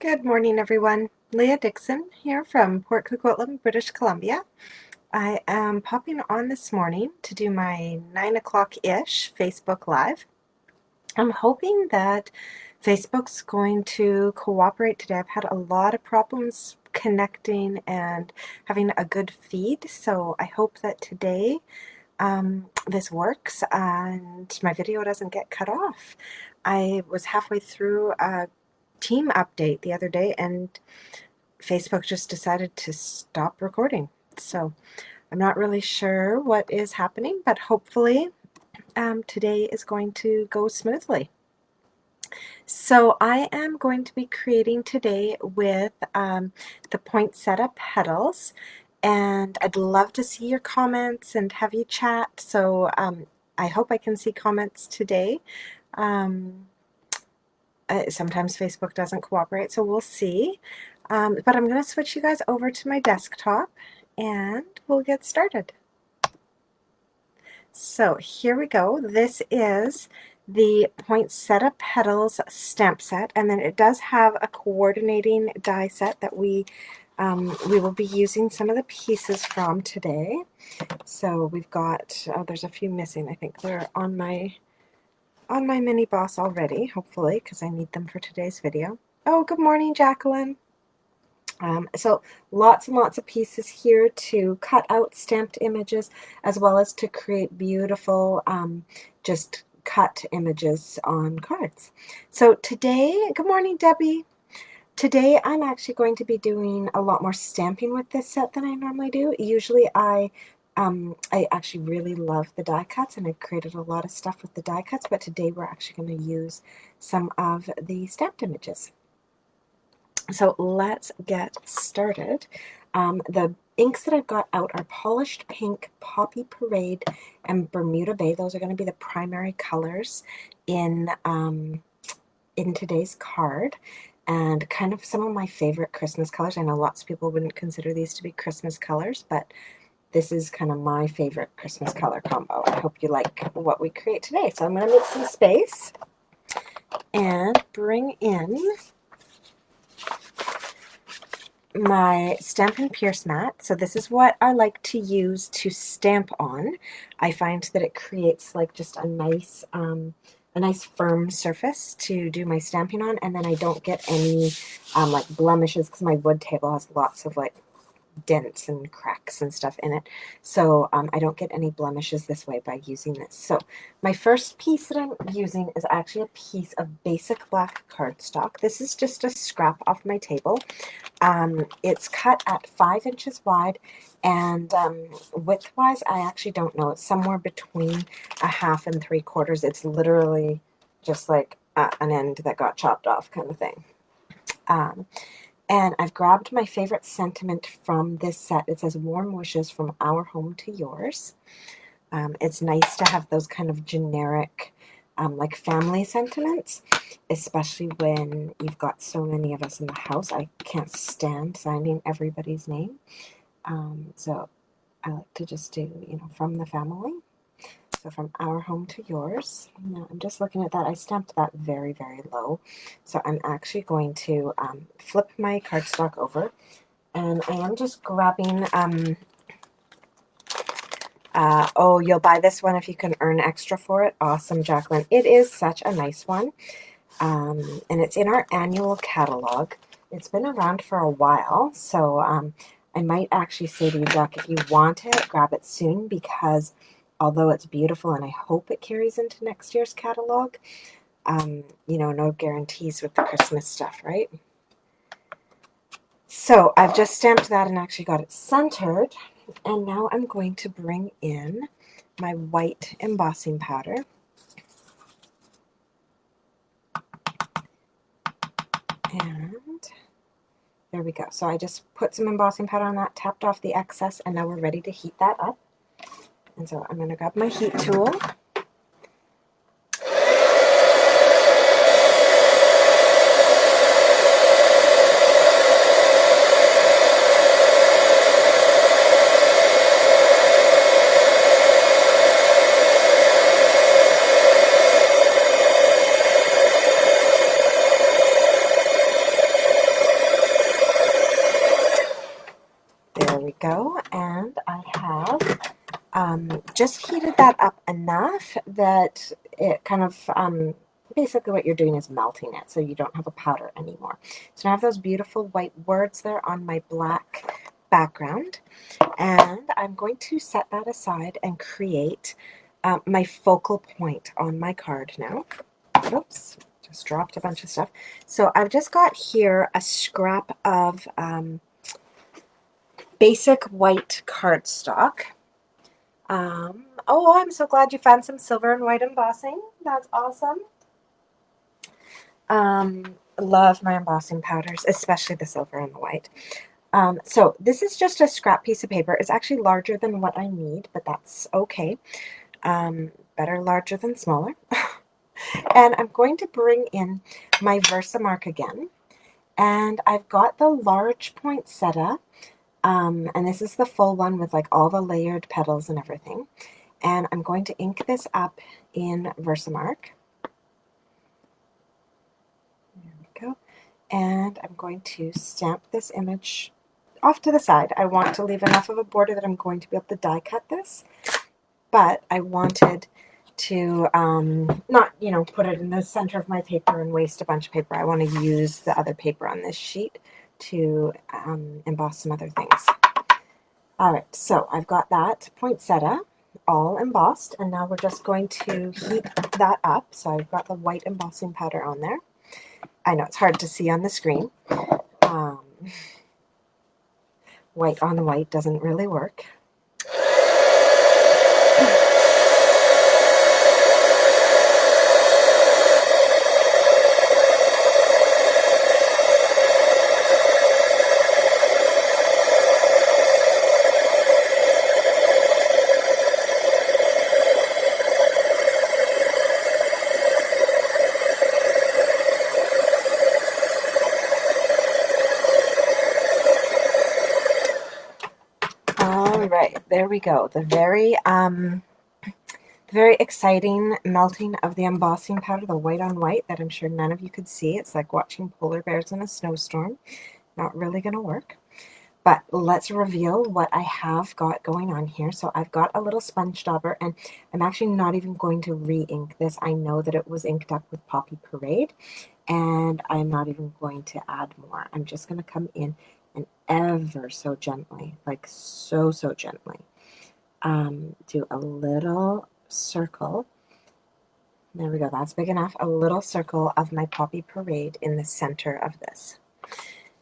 Good morning, everyone. Leah Dixon here from Port Coquitlam, British Columbia. I am popping on this morning to do my 9 o'clock-ish Facebook Live. I'm hoping that Facebook's going to cooperate today. I've had a lot of problems connecting and having a good feed, so I hope that today this works and my video doesn't get cut off. I was halfway through a team update the other day and Facebook just decided to stop recording. So I'm not really sure what is happening, but hopefully today is going to go smoothly. So I am going to be creating today with the Poinsettia Petals, and I'd love to see your comments and have you chat. So I hope I can see comments today. Sometimes Facebook doesn't cooperate, so we'll see. But I'm going to switch you guys over to my desktop and we'll get started. So here we go. This is the Poinsettia Petals stamp set, and then it does have a coordinating die set that we will be using some of the pieces from today. So we've got, there's a few missing. I think they're on my mini boss already, hopefully, because I need them for today's video. Oh, good morning, Jacqueline. So lots and lots of pieces here to cut out stamped images, as well as to create beautiful just cut images on cards. So today, good morning, Debbie. Today I'm actually going to be doing a lot more stamping with this set than I normally do. Usually I actually really love the die cuts, and I've created a lot of stuff with the die cuts, but today we're actually going to use some of the stamped images. So let's get started. The inks that I've got out are Polished Pink, Poppy Parade, and Bermuda Bay. Those are going to be the primary colors in today's card, and kind of some of my favorite Christmas colors. I know lots of people wouldn't consider these to be Christmas colors, but this is kind of my favorite Christmas color combo. I hope you like what we create today. So I'm going to make some space and bring in my Stampin' Pierce mat. So this is what I like to use to stamp on. I find that it creates like just a nice firm surface to do my stamping on, and then I don't get any like blemishes, because my wood table has lots of like dents and cracks and stuff in it, so I don't get any blemishes this way by using this. So my first piece that I'm using is actually a piece of basic black cardstock. This is just a scrap off my table. It's cut at 5 inches wide, and width-wise, I actually don't know. It's somewhere between 1/2 and 3/4. It's literally just like an end that got chopped off kind of thing. And I've grabbed my favorite sentiment from this set. It says, "Warm wishes from our home to yours." It's nice to have those kind of generic like family sentiments, especially when you've got so many of us in the house. I can't stand signing everybody's name. So I like to just do, from the family. So from our home to yours. Now I'm just looking at that. I stamped that very, very low. So I'm actually going to flip my cardstock over, and I am just grabbing, oh, you'll buy this one if you can earn extra for it. Awesome, Jacqueline. It is such a nice one. And it's in our annual catalog. It's been around for a while, so I might actually say to you, Jack, if you want it, grab it soon, because although it's beautiful and I hope it carries into next year's catalog, no guarantees with the Christmas stuff, right? So I've just stamped that and actually got it centered, and now I'm going to bring in my white embossing powder. And there we go. So I just put some embossing powder on that, tapped off the excess, and now we're ready to heat that up. And so I'm going to grab my heat tool. just heated that up enough that it kind of, basically what you're doing is melting it so you don't have a powder anymore. So I have those beautiful white words there on my black background, and I'm going to set that aside and create my focal point on my card now. Oops, just dropped a bunch of stuff. So I've just got here a scrap of basic white cardstock. Oh, I'm so glad you found some silver and white embossing. That's awesome. Love my embossing powders, especially the silver and the white. So this is just a scrap piece of paper. It's actually larger than what I need, but that's okay. Better larger than smaller. And I'm going to bring in my Versamark again. And I've got the large poinsettia. And this is the full one with like all the layered petals and everything. And I'm going to ink this up in Versamark. There we go. And I'm going to stamp this image off to the side. I want to leave enough of a border that I'm going to be able to die cut this. But I wanted to not, put it in the center of my paper and waste a bunch of paper. I want to use the other paper on this sheet to emboss some other things. All right, so I've got that poinsettia all embossed, and now we're just going to heat that up. So I've got the white embossing powder on there. I know it's hard to see on the screen. White on white doesn't really work. Right, there we go. The very exciting melting of the embossing powder, the white on white, that I'm sure none of you could see. It's like watching polar bears in a snowstorm. Not really going to work. But let's reveal what I have got going on here. So I've got a little sponge dauber, and I'm actually not even going to re-ink this. I know that it was inked up with Poppy Parade, and I'm not even going to add more. I'm just going to come in and ever so gently, like so gently, do a little circle. There we go, that's big enough. A little circle of my Poppy Parade in the center of this.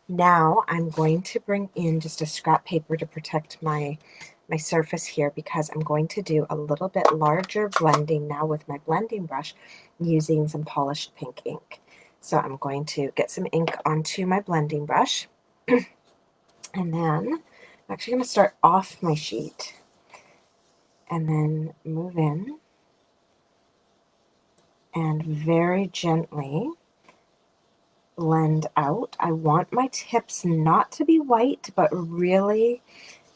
Now I'm going to bring in just a scrap paper to protect my surface here, because I'm going to do a little bit larger blending now with my blending brush using some polished pink ink. So I'm going to get some ink onto my blending brush. And then I'm actually going to start off my sheet and then move in and very gently blend out. I want my tips not to be white, but really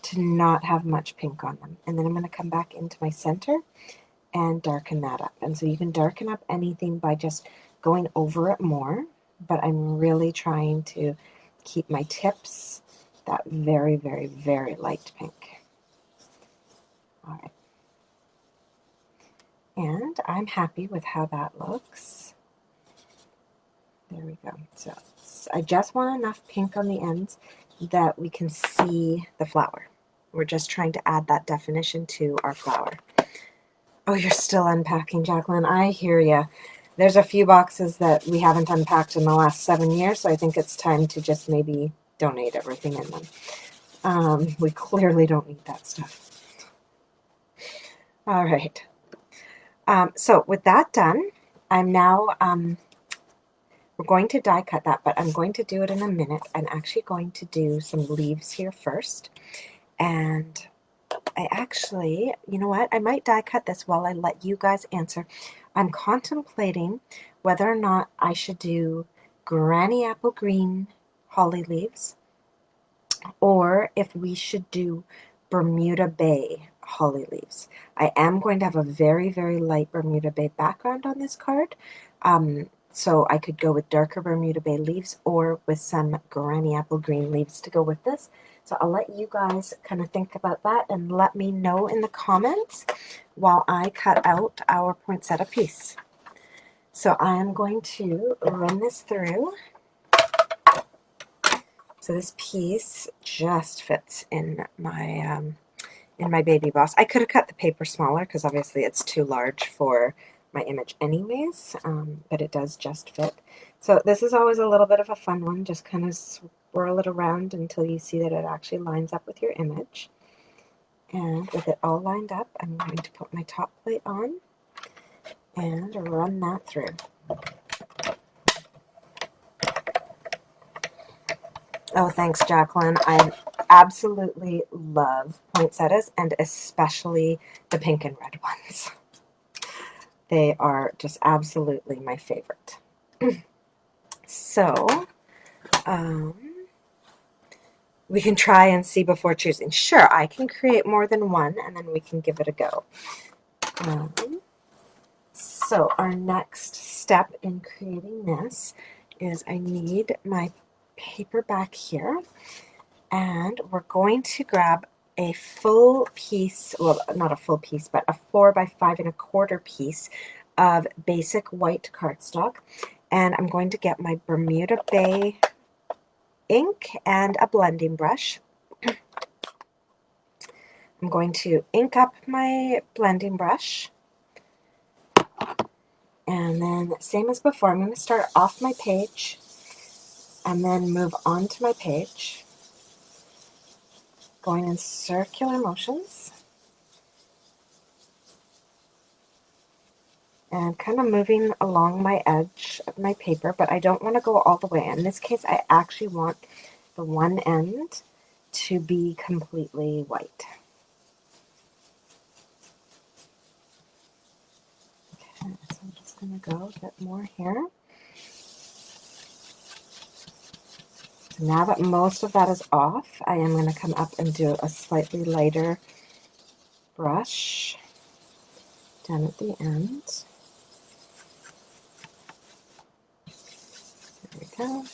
to not have much pink on them. And then I'm going to come back into my center and darken that up. And so you can darken up anything by just going over it more, but I'm really trying to keep my tips that very light pink. All right. And I'm happy with how that looks. There we go. So I just want enough pink on the ends that we can see the flower. We're just trying to add that definition to our flower. Oh, you're still unpacking, Jacqueline. I hear you. There's a few boxes that we haven't unpacked in the last 7 years, so I think it's time to just maybe donate everything in them. We clearly don't need that stuff. All right. So with that done, I'm now, we're going to die cut that, but I'm going to do it in a minute. I'm actually going to do some leaves here first. And I actually, you know what? I might die cut this while I let you guys answer. I'm contemplating whether or not I should do Granny Apple Green holly leaves, or if we should do Bermuda Bay holly leaves. I am going to have a very light Bermuda Bay background on this card. So I could go with darker Bermuda Bay leaves or with some Granny Apple Green leaves to go with this. So I'll let you guys kind of think about that and let me know in the comments while I cut out our poinsettia piece. So I am going to run this through. So this piece just fits in my baby boss. I could have cut the paper smaller because obviously it's too large for my image anyways, but it does just fit. So this is always a little bit of a fun one. Just kind of swirl it around until you see that it actually lines up with your image. And with it all lined up, I'm going to put my top plate on and run that through. Oh, thanks, Jacqueline. I absolutely love poinsettias, and especially the pink and red ones. They are just absolutely my favorite. So, we can try and see before choosing. Sure, I can create more than one, and then we can give it a go. So our next step in creating this is I need my paper back here, and we're going to grab a full piece, well, not a full piece, but a 4 by 5 1/4 piece of basic white cardstock, and I'm going to get my Bermuda Bay ink and a blending brush. I'm going to ink up my blending brush. And then, same as before, I'm going to start off my page and then move on to my page, going in circular motions and kind of moving along my edge of my paper, but I don't want to go all the way. In this case, I actually want the one end to be completely white. Okay, so I'm just going to go a bit more here. So now that most of that is off, I am going to come up and do a slightly lighter brush down at the end. There we go.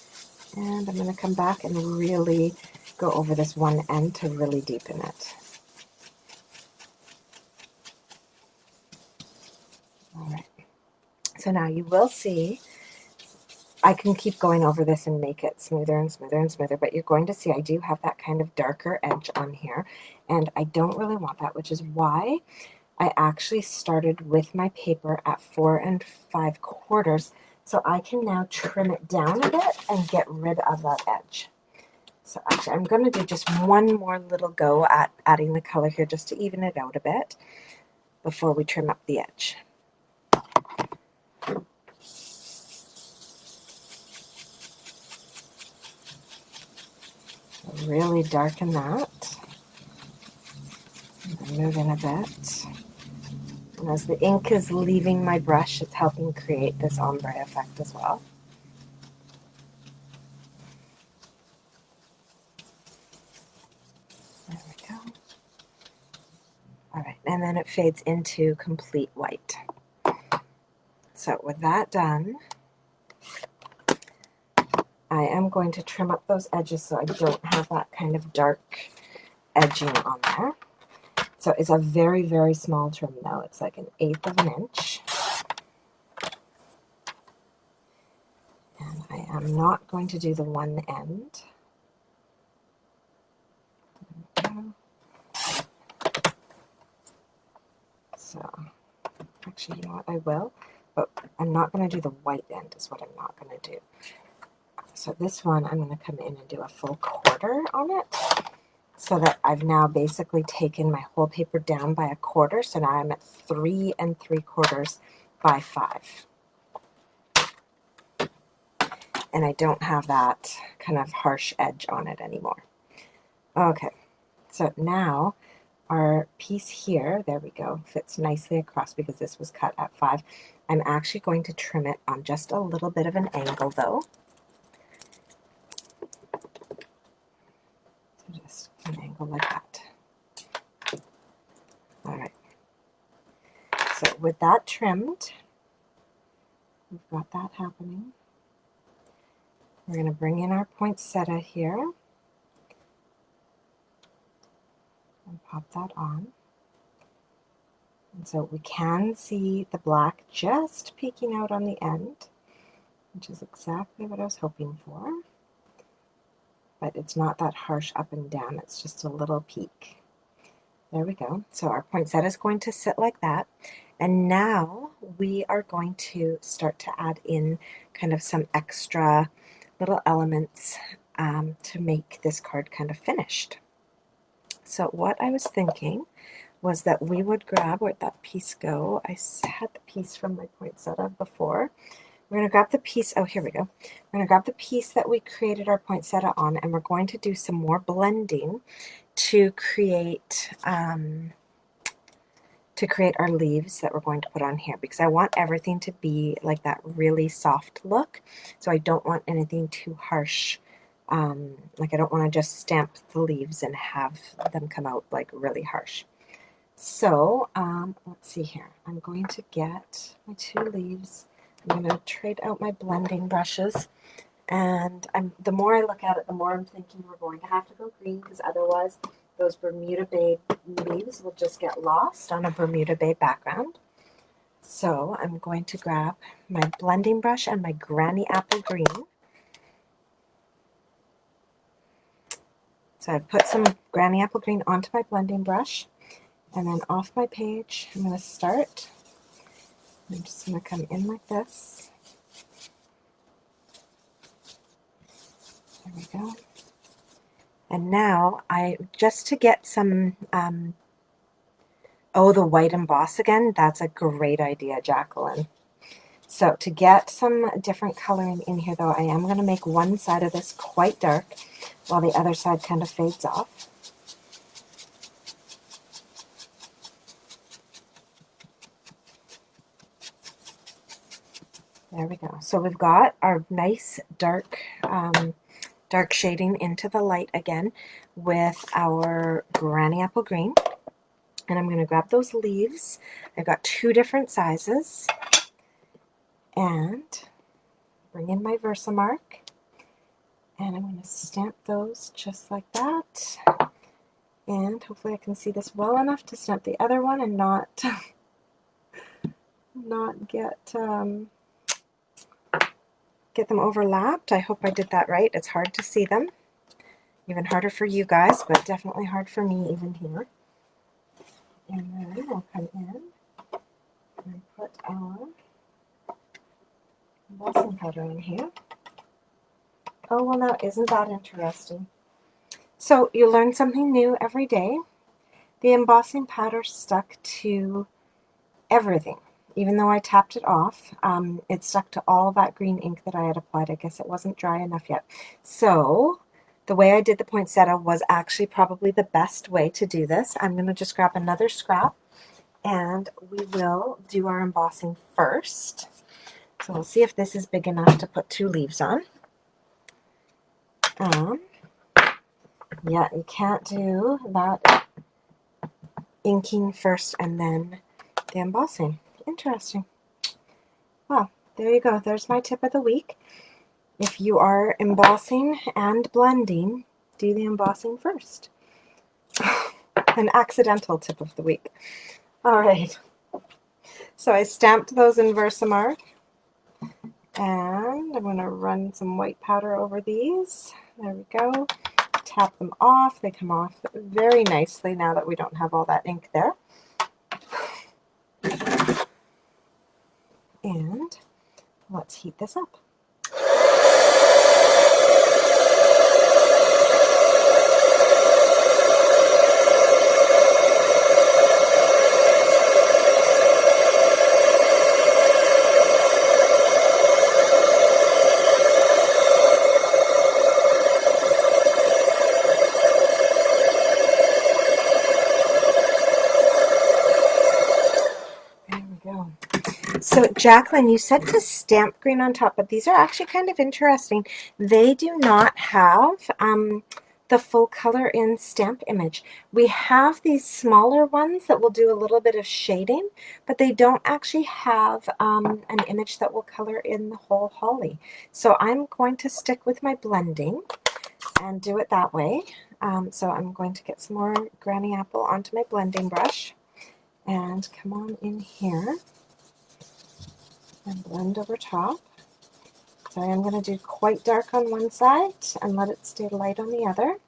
And I'm going to come back and really go over this one end to really deepen it. All right. So now you will see, I can keep going over this and make it smoother and smoother and smoother, but you're going to see I do have that kind of darker edge on here, and I don't really want that, which is why I actually started with my paper at 4 5/4, so I can now trim it down a bit and get rid of that edge. So actually I'm going to do just one more little go at adding the color here just to even it out a bit before we trim up the edge. Really darken that. Move in a bit. And as the ink is leaving my brush, it's helping create this ombre effect as well. There we go. All right, and then it fades into complete white. So with that done, I am going to trim up those edges so I don't have that kind of dark edging on there. So it's a very, very small trim now. It's like 1/8 of an inch. And I am not going to do the one end. So, actually, you know what, I will, but I'm not going to do the white end is what I'm not going to do. So this one, I'm going to come in and do a full 1/4 on it, so that I've now basically taken my whole paper down by 1/4, so now I'm at 3 3/4 by 5. And I don't have that kind of harsh edge on it anymore. Okay, so now our piece here, there we go, fits nicely across because this was cut at 5. I'm actually going to trim it on just a little bit of an angle though. So just an angle like that. All right. So with that trimmed, we've got that happening. We're going to bring in our poinsettia here. pop that on. And so we can see the black just peeking out on the end, which is exactly what I was hoping for. But it's not that harsh up and down, it's just a little peak. There we go. So our poinsettia is going to sit like that. And now we are going to start to add in kind of some extra little elements to make this card kind of finished. So what I was thinking was that we would grab, where'd that piece go? I had the piece from my poinsettia before. We're going to grab the piece, oh here we go. We're going to grab the piece that we created our poinsettia on, and we're going to do some more blending to create our leaves that we're going to put on here, because I want everything to be like that really soft look. So I don't want anything too harsh. Like I don't want to just stamp the leaves and have them come out like really harsh. So let's see here. I'm going to get my 2 leaves. I'm going to trade out my blending brushes. And the more I look at it, the more I'm thinking we're going to have to go green, because otherwise those Bermuda Bay leaves will just get lost on a Bermuda Bay background. So I'm going to grab my blending brush and my Granny Apple Green. So I've put some Granny Apple Green onto my blending brush, and then off my page I'm going to start. I'm just going to come in like this. There we go. And now just to get some, oh, the white emboss again, that's a great idea, Jacqueline. So to get some different coloring in here though, I am going to make one side of this quite dark while the other side kind of fades off. There we go. So we've got our nice dark dark shading into the light again with our Granny Apple Green. And I'm going to grab those leaves. I've got 2 different sizes. And bring in my Versamark. And I'm going to stamp those just like that. And hopefully I can see this well enough to stamp the other one and not get them overlapped. I hope I did that right. It's hard to see them. Even harder for you guys, but definitely hard for me even here. And then we'll come in and put our embossing powder in here. Oh, well now isn't that interesting? So you learn something new every day. The embossing powder stuck to everything. Even though I tapped it off, it stuck to all that green ink that I had applied. I guess it wasn't dry enough yet. So the way I did the poinsettia was actually probably the best way to do this. I'm going to just grab another scrap and we will do our embossing first. So we'll see if this is big enough to put 2 leaves on. Yeah, you can't do that inking first and then the embossing. Interesting. Well, there you go. There's my tip of the week. If you are embossing and blending, do the embossing first. An accidental tip of the week. All right. So I stamped those in Versamark. And I'm going to run some white powder over these. There we go. Tap them off. They come off very nicely now that we don't have all that ink there. And let's heat this up. So Jacqueline, you said to stamp green on top, but these are actually kind of interesting. They do not have the full color in Stamp Image. We have these smaller ones that will do a little bit of shading, but they don't actually have an image that will color in the whole holly. So I'm going to stick with my blending. and do it that way. So I'm going to get some more Granny Apple onto my blending brush and come on in here and blend over top. So I am going to do quite dark on one side and let it stay light on the other.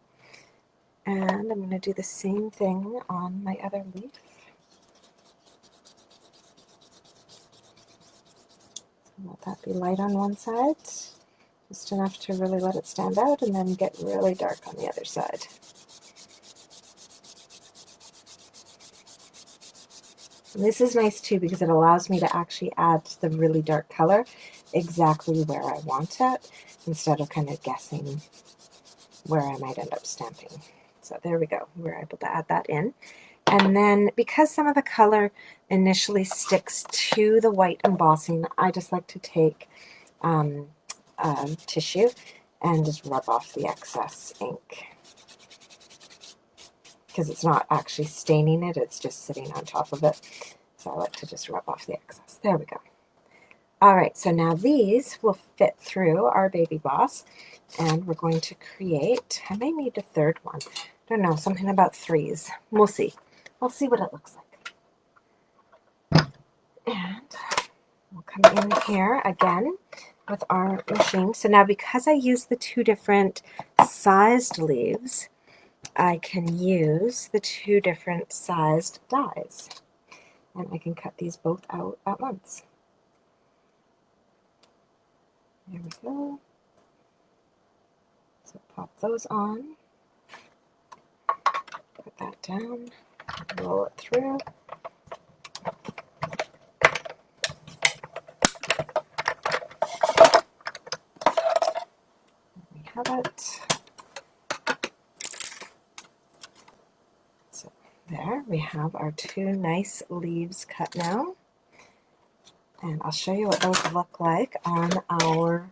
And I'm going to do the same thing on my other leaf. Let that be light on one side, just enough to really let it stand out, and then get really dark on the other side. And this is nice too because it allows me to actually add the really dark color exactly where I want it, instead of kind of guessing where I might end up stamping. So there we go, we're able to add that in. And then because some of the color initially sticks to the white embossing, I just like to take tissue and just rub off the excess ink, because it's not actually staining it, it's just sitting on top of it. So I like to just rub off the excess. There we go. All right, so now these will fit through our baby boss, and we're going to create, I may need a third one. I don't know, something about threes. We'll see. We'll see what it looks like. And we'll come in here again with our machine. So now because I use the two different sized leaves, I can use the two different sized dies. And I can cut these both out at once. There we go. So pop those on, put that down, roll it through. There we have it. So there we have our two nice leaves cut now. And I'll show you what those look like on our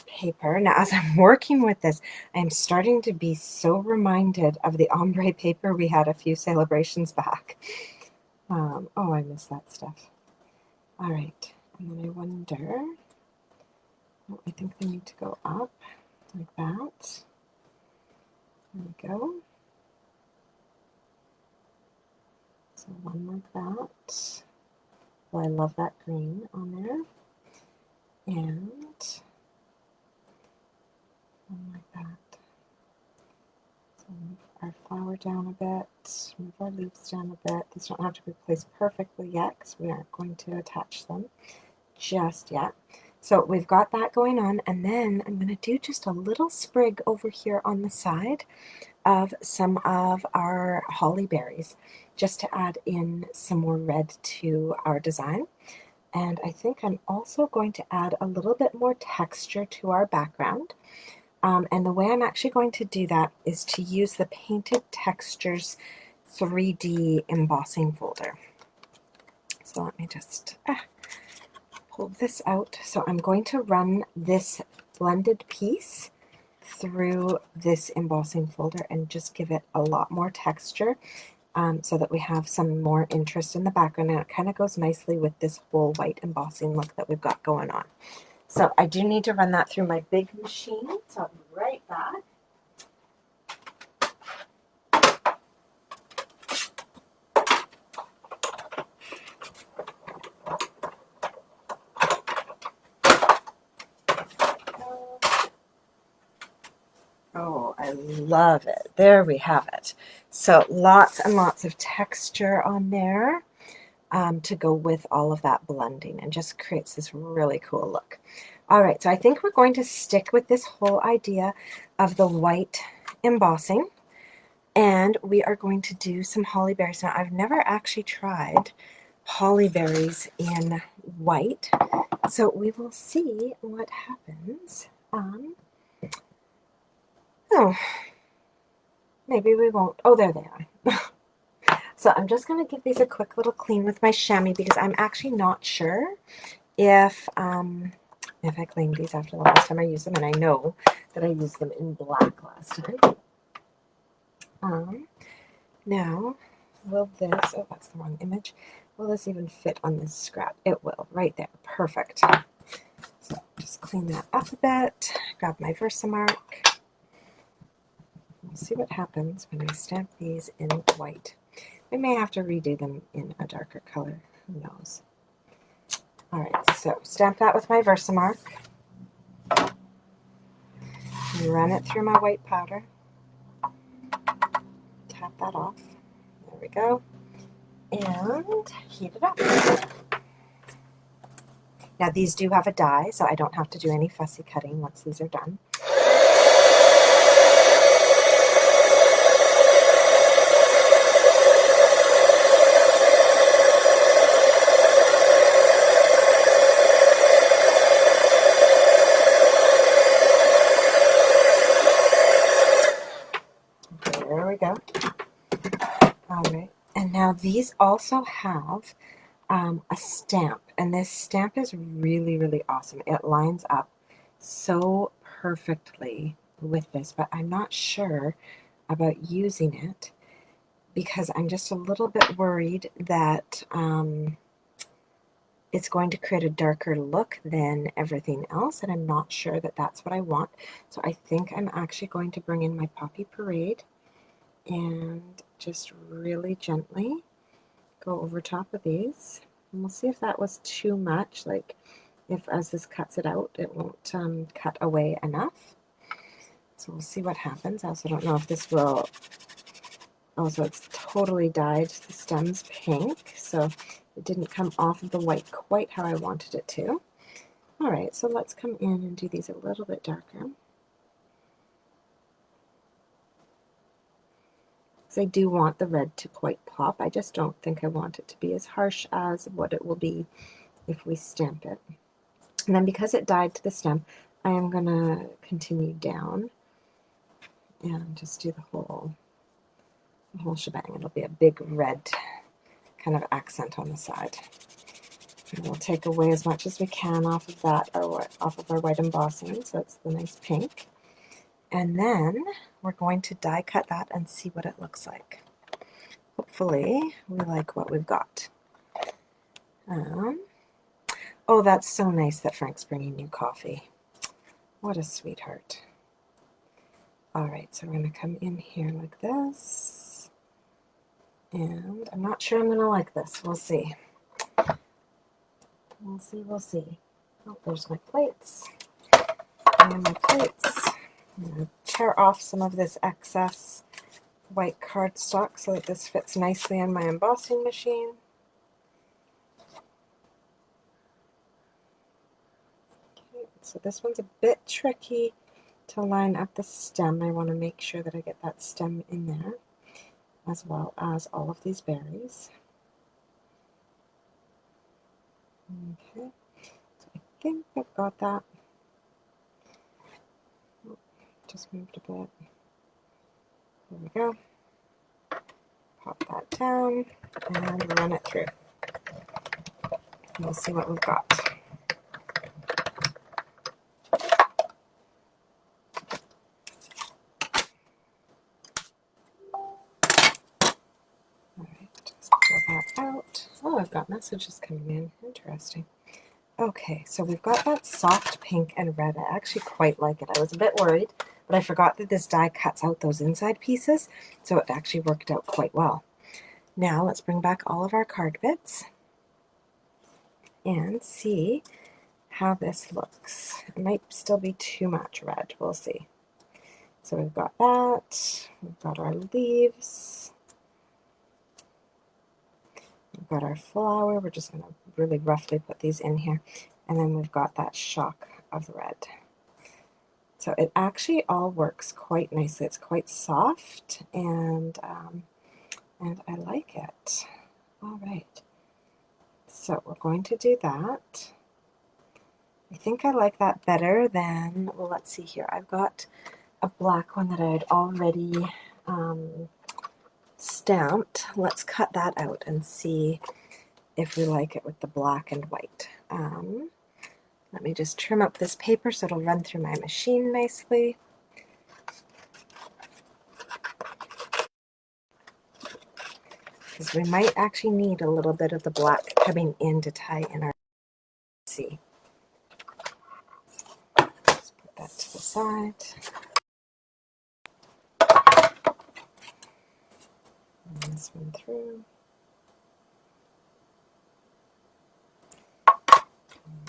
paper. Now, as I'm working with this, I'm starting to be so reminded of the ombre paper we had a few celebrations back. Oh, I miss that stuff. All right, and then I wonder, oh, I think they need to go up like that. There we go. So one like that. Well, I love that green on there. And one like that. So move our flower down a bit, move our leaves down a bit. These don't have to be placed perfectly yet because we aren't going to attach them just yet. So we've got that going on, and then I'm going to do just a little sprig over here on the side of some of our holly berries, just to add in some more red to our design. And I think I'm also going to add a little bit more texture to our background. And the way I'm actually going to do that is to use the Painted Textures 3D embossing folder. So let me just pull this out. So I'm going to run this blended piece through this embossing folder and just give it a lot more texture, so that we have some more interest in the background, and it kind of goes nicely with this whole white embossing look that we've got going on. So I do need to run that through my big machine, so I'll be right back. Oh, I love it. There we have it. So lots and lots of texture on there to go with all of that blending, and just creates this really cool look. All right, so I think we're going to stick with this whole idea of the white embossing, and we are going to do some holly berries. Now, I've never actually tried holly berries in white, so we will see what happens. Oh, maybe we won't. Oh, there they are. So I'm just going to give these a quick little clean with my chamois, because I'm actually not sure if I cleaned these after the last time I used them, and I know that I used them in black last time. Now, will this, oh, that's the wrong image. Will this even fit on this scrap? It will, right there. Perfect. So just clean that up a bit, grab my Versamark, We'll see what happens when I stamp these in white. We may have to redo them in a darker color, who knows. Alright, so stamp that with my Versamark. Run it through my white powder. Tap that off. There we go. And heat it up. Now these do have a die, so I don't have to do any fussy cutting once these are done. There we go. All right, and now these also have a stamp, and this stamp is really, really awesome. It lines up so perfectly with this, but I'm not sure about using it because I'm just a little bit worried that it's going to create a darker look than everything else, and I'm not sure that that's what I want. So I think I'm actually going to bring in my Poppy Parade and just really gently go over top of these. And we'll see if that was too much, like if as this cuts it out, it won't cut away enough. So we'll see what happens. I also don't know if this will, oh, so it's totally dyed the stems pink, so it didn't come off of the white quite how I wanted it to. All right, so let's come in and do these a little bit darker. I do want the red to quite pop. I just don't think I want it to be as harsh as what it will be if we stamp it. And then because it dyed to the stem, I am going to continue down and just do the whole shebang. It'll be a big red kind of accent on the side. And we'll take away as much as we can off of that, or off of our white embossing, so it's the nice pink. And then we're going to die cut that and see what it looks like. Hopefully we like what we've got. Oh, that's so nice that Frank's bringing you coffee. What a sweetheart. All right, so we're going to come in here like this. And I'm not sure I'm going to like this. We'll see. We'll see, we'll see. Oh, there's my plates. And my plates. I'm going to tear off some of this excess white cardstock so that this fits nicely on my embossing machine. Okay, so this one's a bit tricky to line up the stem. I want to make sure that I get that stem in there, as well as all of these berries. Okay, so I think I've got that. Just moved a bit. There we go. Pop that down and run it through. And we'll see what we've got. Alright, just pull that out. Oh, I've got messages coming in. Interesting. Okay, so we've got that soft pink and red. I actually quite like it. I was a bit worried, but I forgot that this die cuts out those inside pieces, so it actually worked out quite well. Now let's bring back all of our card bits and see how this looks. It might still be too much red. We'll see. So we've got that. We've got our leaves. We've got our flower. We're just going to really roughly put these in here. And then we've got that shock of red. So it actually all works quite nicely. It's quite soft, and I like it. All right. So we're going to do that. I think I like that better than, well, let's see here. I've got a black one that I had already stamped. Let's cut that out and see if we like it with the black and white. Let me just trim up this paper so it'll run through my machine nicely. Because we might actually need a little bit of the black coming in to tie in our C. Let's put that to the side. this one through.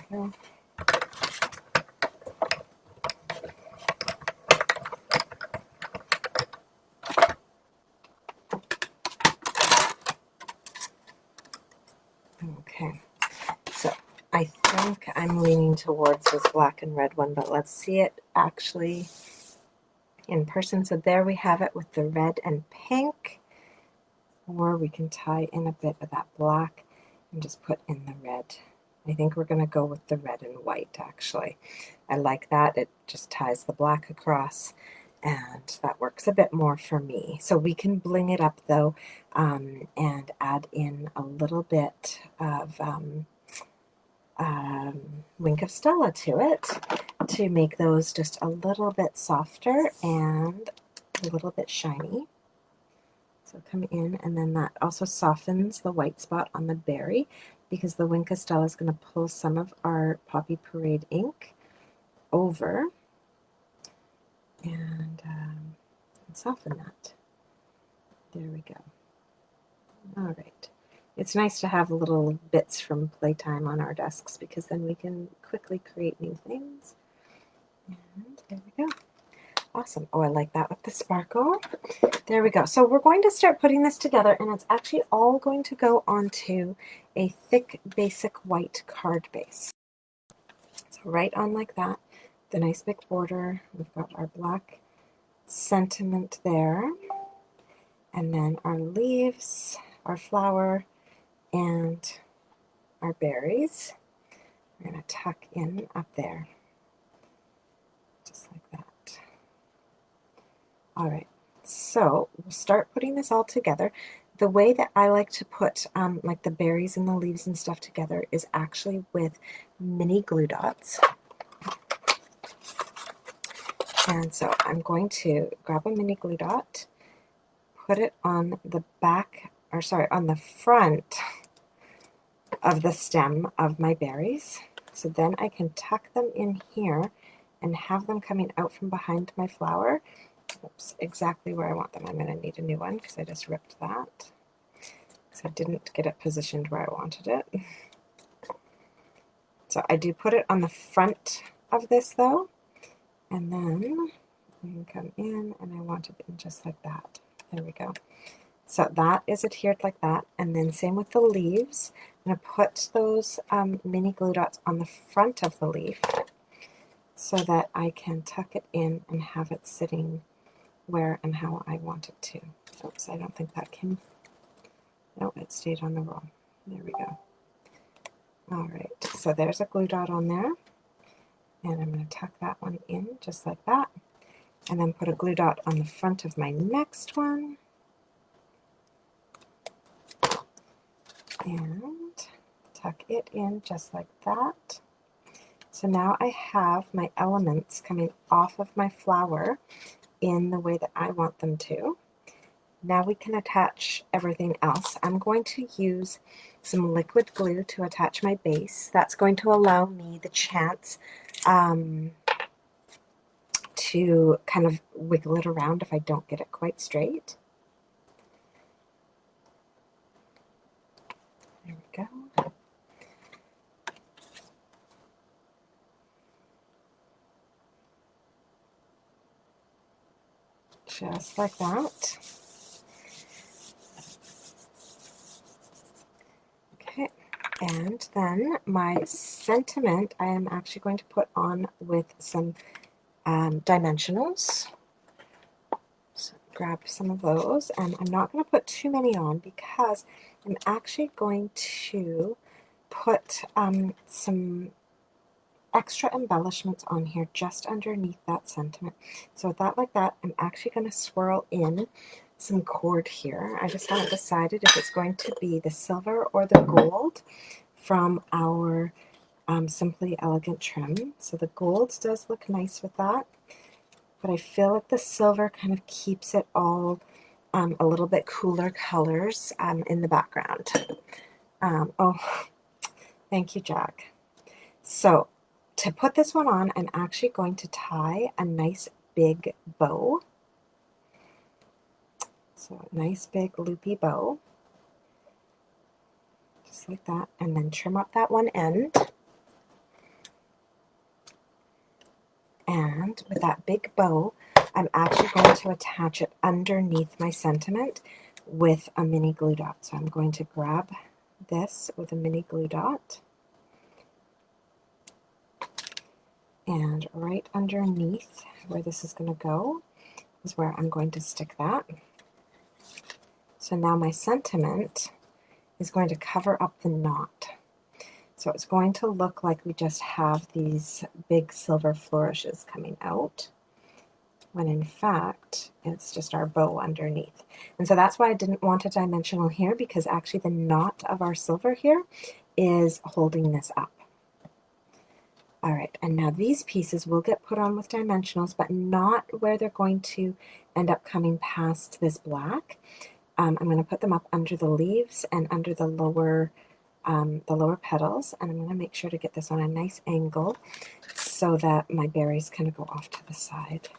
There we go. Okay, so I think I'm leaning towards this black and red one, but let's see it actually in person. So there we have it with the red and pink, or we can tie in a bit of that black and just put in the red. I think we're going to go with the red and white, actually. I like that. It just ties the black across, and that works a bit more for me. So we can bling it up, though, and add in a little bit of Wink of Stella to it to make those just a little bit softer and a little bit shiny. So come in, and then that also softens the white spot on the berry, because the Wink of Stella is going to pull some of our Poppy Parade ink over and soften that. There we go. All right. It's nice to have little bits from playtime on our desks, because then we can quickly create new things. And there we go. Awesome. Oh, I like that with the sparkle. There we go. So we're going to start putting this together, and it's actually all going to go onto a thick, basic white card base. So right on like that, the nice big border. We've got our black sentiment there, and then our leaves, our flower, and our berries. We're going to tuck in up there, just like that. All right, so we'll start putting this all together. The way that I like to put like the berries and the leaves and stuff together is actually with mini glue dots. And so I'm going to grab a mini glue dot, put it on the back, or sorry, on the front of the stem of my berries. So then I can tuck them in here and have them coming out from behind my flower. Oops, exactly where I want them. I'm going to need a new one because I just ripped that, because I didn't get it positioned where I wanted it. So I do put it on the front of this though, and then I can come in and I want it in just like that. There we go. So that is adhered like that, and then same with the leaves. I'm going to put those mini glue dots on the front of the leaf so that I can tuck it in and have it sitting where and how I want it to. Oops, I don't think that came. No, it stayed on the roll. There we go. All right, so there's a glue dot on there, and I'm going to tuck that one in just like that, and then put a glue dot on the front of my next one, and tuck it in just like that. So now I have my elements coming off of my flower in the way that I want them to. Now we can attach everything else. I'm going to use some liquid glue to attach my base. That's going to allow me the chance to kind of wiggle it around if I don't get it quite straight. There we go. Just like that. Okay, and then my sentiment I am actually going to put on with some dimensionals. So grab some of those, and I'm not going to put too many on because I'm actually going to put some extra embellishments on here just underneath that sentiment. So with that like that, I'm actually going to swirl in some cord here. I just haven't decided if it's going to be the silver or the gold from our Simply Elegant trim. So the gold does look nice with that, but I feel like the silver kind of keeps it all a little bit cooler colors in the background. Oh, thank you, Jack. So to put this one on, I'm actually going to tie a nice big bow. So a nice big loopy bow, just like that, and then trim up that one end. And with that big bow, I'm actually going to attach it underneath my sentiment with a mini glue dot. So I'm going to grab this with a mini glue dot, and right underneath where this is going to go is where I'm going to stick that. So now my sentiment is going to cover up the knot. So it's going to look like we just have these big silver flourishes coming out, when in fact it's just our bow underneath. And so that's why I didn't want a dimensional here, because actually the knot of our silver here is holding this up. All right, and now these pieces will get put on with dimensionals, but not where they're going to end up coming past this black. I'm going to put them up under the leaves and under the lower petals, and I'm going to make sure to get this on a nice angle so that my berries kind of go off to the side.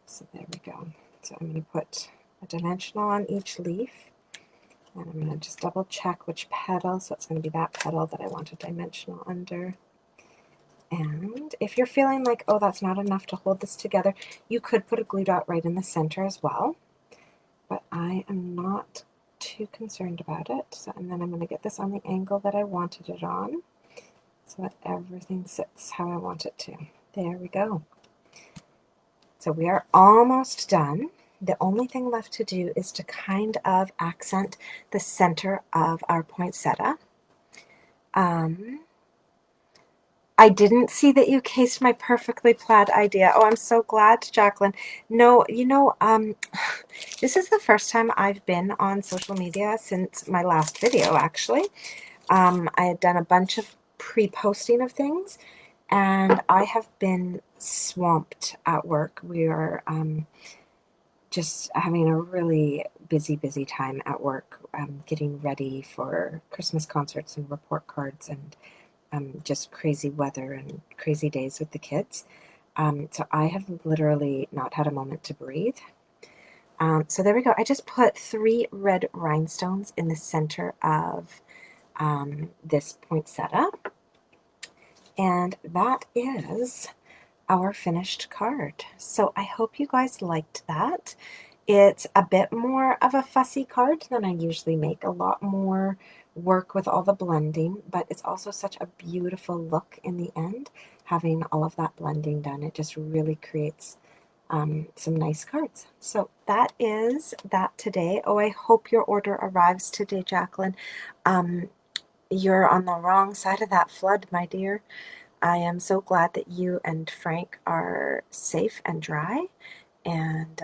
So there we go. So I'm going to put a dimensional on each leaf, and I'm going to just double check which petal. So it's going to be that petal that I want a dimensional under. And if you're feeling like, oh, that's not enough to hold this together, you could put a glue dot right in the center as well. But I am not too concerned about it. So, and then I'm going to get this on the angle that I wanted it on, so that everything sits how I want it to. There we go. So we are almost done. The only thing left to do is to kind of accent the center of our poinsettia. I didn't see that you cased my perfectly plaid idea. Oh, I'm so glad, Jacqueline. No, you know, this is the first time I've been on social media since my last video, actually. I had done a bunch of pre-posting of things, and I have been swamped at work. We are just having a really busy time at work, getting ready for Christmas concerts and report cards and just crazy weather and crazy days with the kids. So I have literally not had a moment to breathe. So there we go. I just put 3 red rhinestones in the center of this poinsettia. And that is our finished card. So I hope you guys liked that. It's a bit more of a fussy card than I usually make. A lot more work with all the blending, but it's also such a beautiful look in the end, having all of that blending done. It just really creates some nice cards. So that is that today. Oh, I hope your order arrives today, Jacqueline. You're on the wrong side of that flood, my dear. I am so glad that you and Frank are safe and dry, and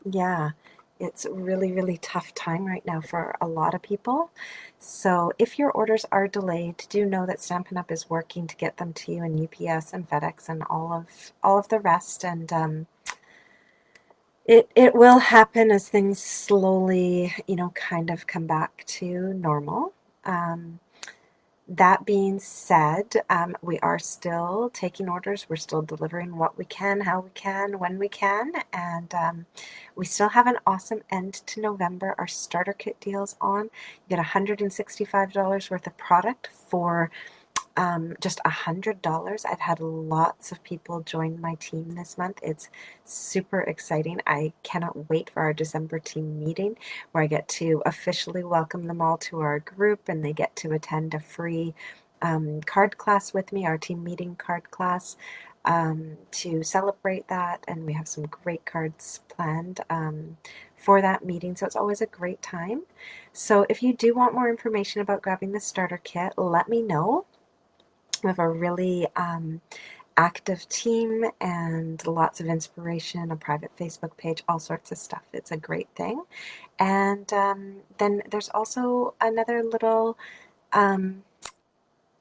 yeah, it's a really tough time right now for a lot of people. So if your orders are delayed, do know that Stampin' Up! Is working to get them to you in UPS and FedEx and all of the rest, and it will happen as things slowly, you know, kind of come back to normal. That being said, we are still taking orders. We're still delivering what we can, how we can, when we can, and we still have an awesome end to November. Our starter kit deal's on. You get $165 worth of product for just $100. I've had lots of people join my team this month. It's super exciting. I cannot wait for our December team meeting, where I get to officially welcome them all to our group, and they get to attend a free card class with me, our team meeting card class, to celebrate that. And we have some great cards planned for that meeting, so it's always a great time. So if you do want more information about grabbing the starter kit, let me know. We have a really active team and lots of inspiration, a private Facebook page, all sorts of stuff. It's a great thing. And then there's also another little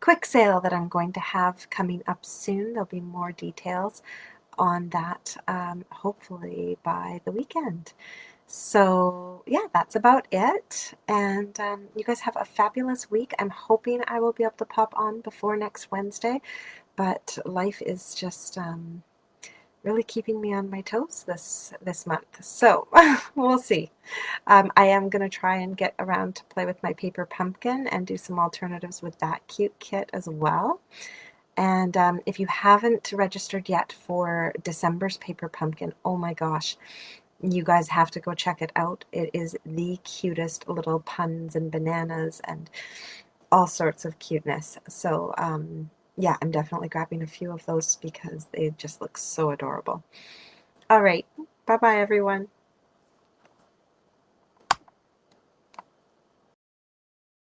quick sale that I'm going to have coming up soon. There'll be more details on that, hopefully by the weekend. So yeah, that's about it, and you guys have a fabulous week. I'm hoping I will be able to pop on before next Wednesday, but life is just really keeping me on my toes this month. So we'll see. I am going to try and get around to play with my paper pumpkin and do some alternatives with that cute kit as well. And if you haven't registered yet for December's paper pumpkin, oh my gosh, you guys have to go check it out. It is the cutest little puns and bananas and all sorts of cuteness. So yeah, I'm definitely grabbing a few of those because they just look so adorable. All right, bye-bye everyone.